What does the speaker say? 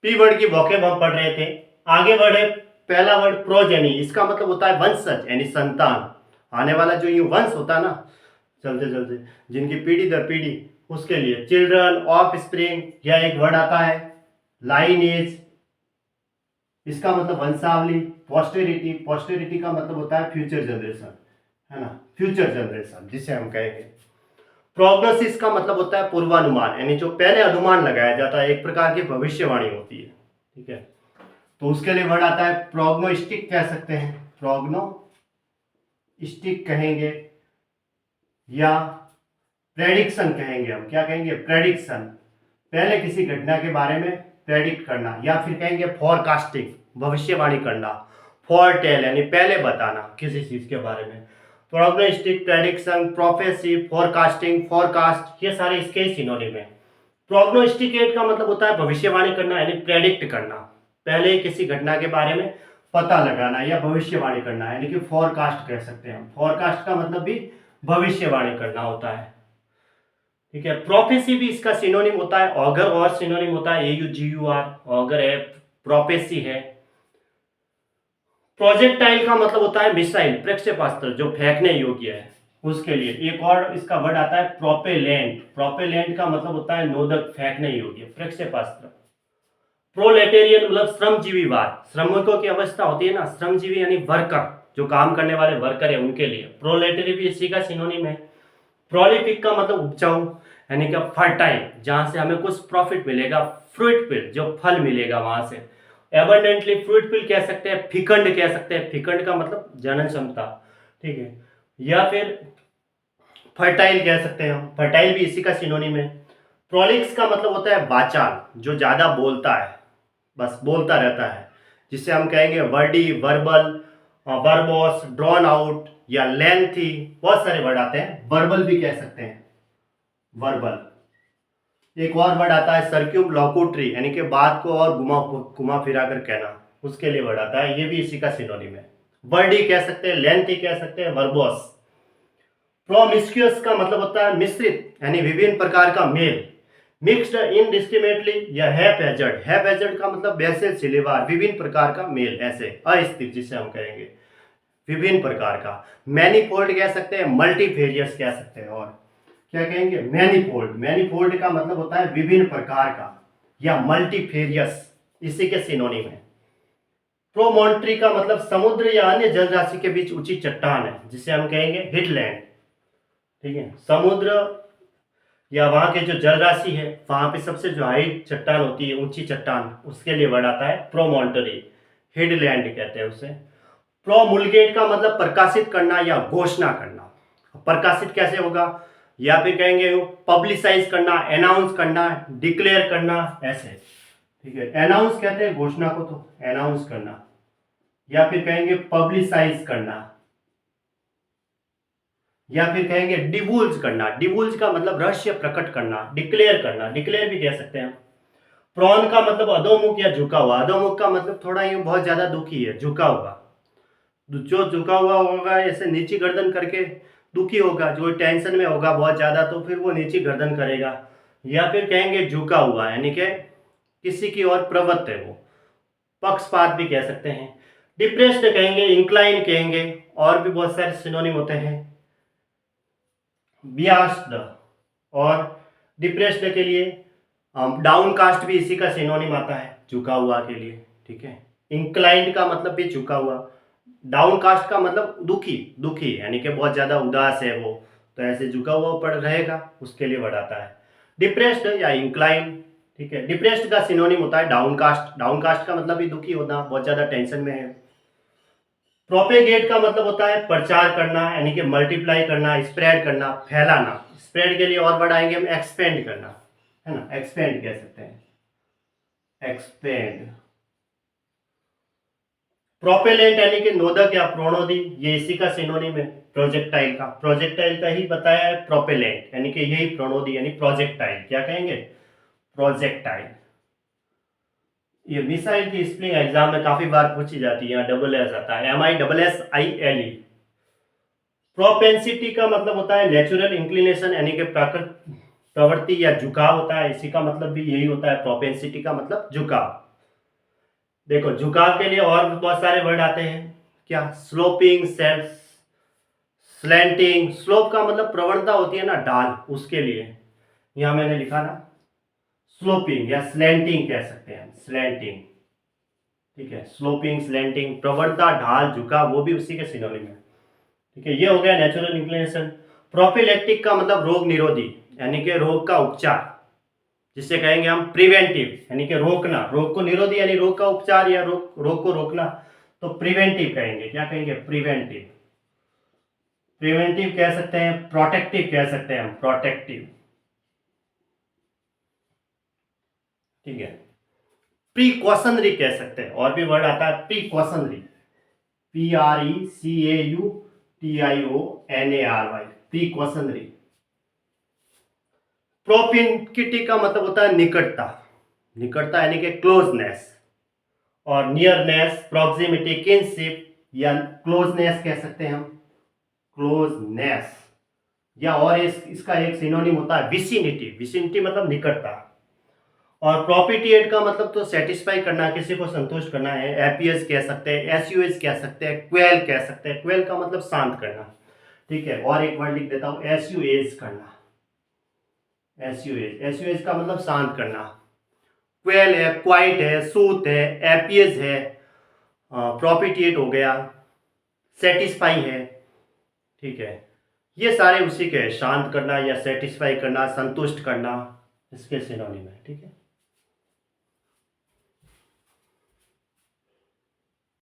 P word की vocab हम पढ़ रहे थे। आगे बढ़े, पहला वर्ड प्रोजेनी, इसका मतलब होता है वंशज यानी संतान, आने वाला जो ये वंश होता है ना, चलते चलते जिनकी पीढ़ी दर पीढ़ी, उसके लिए चिल्ड्रन ऑफ स्प्रिंग, यह एक वर्ड आता है। लाइनेज, इसका मतलब वंशावली। पोस्टेरिटी, पोस्टेरिटी का मतलब होता है फ्यूचर जनरेशन, है ना, फ्यूचर जनरेशन जिसे हम कहेंगे। प्रोग्नोसिस का मतलब होता है पूर्वानुमान, यानी जो पहले अनुमान लगाया जाता है, एक प्रकार की भविष्यवाणी होती है, ठीक है। तो उसके लिए वर्ड आता है प्रोग्नोस्टिक, कह सकते हैं, प्रोग्नोस्टिक कहेंगे, या प्रेडिक्शन कहेंगे। हम क्या कहेंगे? प्रेडिक्शन, पहले किसी घटना के बारे में प्रेडिक्ट करना, या फिर कहेंगे फॉरकास्टिंग, भविष्यवाणी करना। फॉरटेल यानी पहले बताना किसी चीज के बारे में। Prognostic, prediction, prophecy, forecasting, forecast, ये सारे इसके ही सिनोनिम है। प्रोग्नोस्टिकेट का मतलब होता है भविष्यवाणी करना, यानी प्रेडिक्ट करना, पहले किसी घटना के बारे में पता लगाना या भविष्यवाणी करना, यानी कि फोरकास्ट कह सकते हैं। फोरकास्ट का मतलब भी भविष्यवाणी करना होता है, ठीक है। प्रोफेसी भी इसका सिनोनिम होता है, ऑगर और सिनोनिम होता है AUGUR, ऑगर है, प्रोफेसी है। प्रोजेक्टाइल का मतलब होता है मिसाइल, प्रक्षेपास्त्र जो फेंकने योग्य है, उसके लिए। एक और इसका वर्ड आता है प्रोपेलेंट, प्रोपेलेंट का मतलब होता है नोदक, फेंकने योग्य, प्रक्षेपास्त्र। प्रोलेटेरियन मतलब श्रमजीवीवाद, श्रमिकों की अवस्था होती है ना, श्रमजीवी यानी वर्कर, जो काम करने वाले वर्कर है उनके लिए। प्रोलेटरी भी इसी का सिनोनिम है। प्रोलिफिक का मतलब उपजाऊ, यानी कि फर्टाइल, जहां से हमें कुछ प्रॉफिट मिलेगा। फ्रूटफुल, जो फल मिलेगा वहां से। एबंडेंटली फ्रूटफुल कह सकते हैं, फिकंड कह सकते हैं, फिकंड का मतलब जनन क्षमता, ठीक है। या फिर फर्टाइल कह सकते हैं हम, फर्टाइल भी इसी का सिनोनिम है। प्रोलिक्स का मतलब होता है वाचाल, जो ज्यादा बोलता है, बस बोलता रहता है, जिसे हम कहेंगे Verde, verbal, verbose, drawn out या लेंथी, बहुत सारे वर्ड आते हैं। वर्बल भी कह सकते हैं, वर्बल। एक और वर्ड आता है सर्क्यूम लोकुटरी, यानी कि बात को और घुमा घुमा फिरा कर कहना, उसके लिए वर्ड आता है, ये भी इसी का सिनोनिम है। वर्डी कह सकते हैं, लेंथी कह सकते हैं, वर्बोस। प्रोमिस्क्यूअस का मतलब होता है मिश्रित, यानी विभिन्न प्रकार का मेल। मिक्स्ड इनडिस्क्रिमिनेटली या हैपहैज़र्ड, हैपहैज़र्ड का मतलब वैसे सिलेवार, विभिन्न प्रकार का मेल, ऐसे अस्थिर जिसे हम कहेंगे, विभिन्न प्रकार का। मैनीफोल्ड कह सकते हैं, मल्टीफेरियस कह सकते हैं, और क्या कहेंगे? मैनीफोल्ड, मैनीफोल्ड का मतलब होता है विभिन्न प्रकार का, या मल्टीफेरियस, इसी के सिनोनिम है। प्रोमोन्ट्री का मतलब समुद्र या अन्य जल राशि के बीच ऊंची चट्टान है, जिसे हम कहेंगे हिडलैंड, ठीक है। समुद्र या वहां के जो जल राशि है, वहां पे सबसे जो हाइट चट्टान होती है, ऊंची चट्टान, उसके लिए वर्ड आता है प्रोमोन्टरी, हिडलैंड कहते हैं उसे। प्रोमुलगेट का मतलब प्रकाशित करना या घोषणा करना। प्रकाशित कैसे होगा? या फिर कहेंगे पब्लिसाइज करना, अनाउंस करना, डिक्लेयर करना, ऐसे, ठीक है। अनाउंस कहते हैं घोषणा को, तो अनाउंस करना, या फिर कहेंगे पब्लिसाइज करना, या फिर कहेंगे डिवुल्ज करना, डिवुल्ज का मतलब रहस्य प्रकट करना, डिक्लेयर करना, डिक्लेयर भी कह सकते हैं। प्रॉन का मतलब अधोमुख या झुका हुआ, अधोमुख का मतलब थोड़ा यूं बहुत ज्यादा दुखी है, झुका हुआ, जो झुका हुआ होगा ऐसे नीची गर्दन करके दुखी होगा, जो टेंशन में होगा बहुत ज्यादा, तो फिर वो नीची गर्दन करेगा। या फिर कहेंगे झुका हुआ, यानी कि किसी की ओर प्रवृत्त है वो, पक्षपात भी कह सकते हैं। डिप्रेस्ड कहेंगे, इंक्लाइन कहेंगे, और भी बहुत सारे सिनोनिम होते हैं। बियास्ड और डिप्रेस्ड के लिए डाउन कास्ट भी इसी का सिनोनिम आता है, झुका हुआ के लिए, ठीक है। इंक्लाइंड का मतलब भी झुका हुआ। डाउन कास्ट का मतलब दुखी, दुखी यानी कि बहुत ज्यादा उदास है वो, तो ऐसे झुका हुआ पड़ रहेगा, उसके लिए वर्ड आता है डिप्रेस्ड या इंक्लाइन, ठीक है। डिप्रेस्ड का सिनोनिम होता है डाउन कास्ट, डाउन कास्ट का मतलब भी दुखी होना, बहुत ज्यादा टेंशन में है। प्रोपेगेट का मतलब होता है प्रचार करना, यानी कि मल्टीप्लाई करना, स्प्रेड करना, फैलाना। स्प्रेड के लिए और वर्ड आएंगे हम, एक्सपेंड करना, है ना, एक्सपेंड कह सकते हैं, एक्सपेंड। प्रोपेलेंट यानी कि नोदक या प्रोणोदी, ये इसी का सिनोनिम है प्रोजेक्टाइल का, प्रोजेक्टाइल का ही बताया है प्रोपेलेंट, यानी कि यही प्रोणोदी यानी प्रोजेक्टाइल, क्या कहेंगे? प्रोजेक्टाइल। ये मिसाइल की स्पेलिंग एग्जाम में काफी बार पूछी जाती है, डबल एस आता है, MISSILE। प्रोपेंसिटी का मतलब होता है नेचुरल इंक्लिनेशन, यानी कि प्रवृत्ति या झुकाव होता है, इसी का मतलब भी यही होता है, प्रोपेंसिटी का मतलब झुकाव। देखो झुकाव के लिए और भी बहुत सारे वर्ड आते हैं। क्या? Sloping, self, slanting. स्लोप का मतलब प्रवणता होती है ना, ढाल, उसके लिए यहां मैंने लिखा ना स्लोपिंग या स्लैंटिंग कह सकते हैं, स्लैंटिंग। ठीक है, स्लोपिंग, स्लैंटिंग, प्रवणता, ढाल, झुकाव, वो भी उसी के सिनोनिम है। ठीक है, ये हो गया नेचुरल इंक्लिनेशन। प्रोफिलैक्टिक का मतलब रोग निरोधी, यानी कि रोग का उपचार, जिसे कहेंगे हम प्रिवेंटिव, यानी कि रोकना, रोग को निरोधी यानी रोग का उपचार या रोग को रोकना, तो प्रिवेंटिव कहेंगे। क्या कहेंगे? प्रिवेंटिव। प्रिवेंटिव कह सकते हैं, प्रोटेक्टिव कह सकते हैं हम, प्रोटेक्टिव। ठीक है, प्रिकॉशनरी कह सकते हैं, और भी वर्ड आता है प्रिकॉशनरी, PRECAUTIONARY, प्रिकॉशनरी। प्रोपिनकिटी का मतलब होता है निकटता, निकटता यानी कि क्लोजनेस, और नियरनेस, प्रॉक्सिमिटी, किनशिप या क्लोजनेस कह सकते हैं हम, क्लोजनेस। या और इसका एक सिनोनिम होता है विसिनिटी, विसिनिटी मतलब निकटता। और प्रोपिटिएट का मतलब तो सेटिस्फाई करना, किसी को संतुष्ट करना है। एपीएस कह सकते हैं, एसयूएस कह सकते हैं, क्वेल कह सकते हैं, क्वेल का मतलब शांत करना। ठीक है, और एक वर्ड लिख देता हूं, एसयूएस करना, एसयूएस, एसयूएस का मतलब शांत करना। क्वेल है, क्वाइट है, सूत है, एपीएस है, प्रोपिटिएट हो गया, सेटिस्फाई है। ठीक है, ये सारे उसी के, शांत करना या सेटिस्फाई करना, संतुष्ट करना, इसके सिनोनिम है। ठीक है।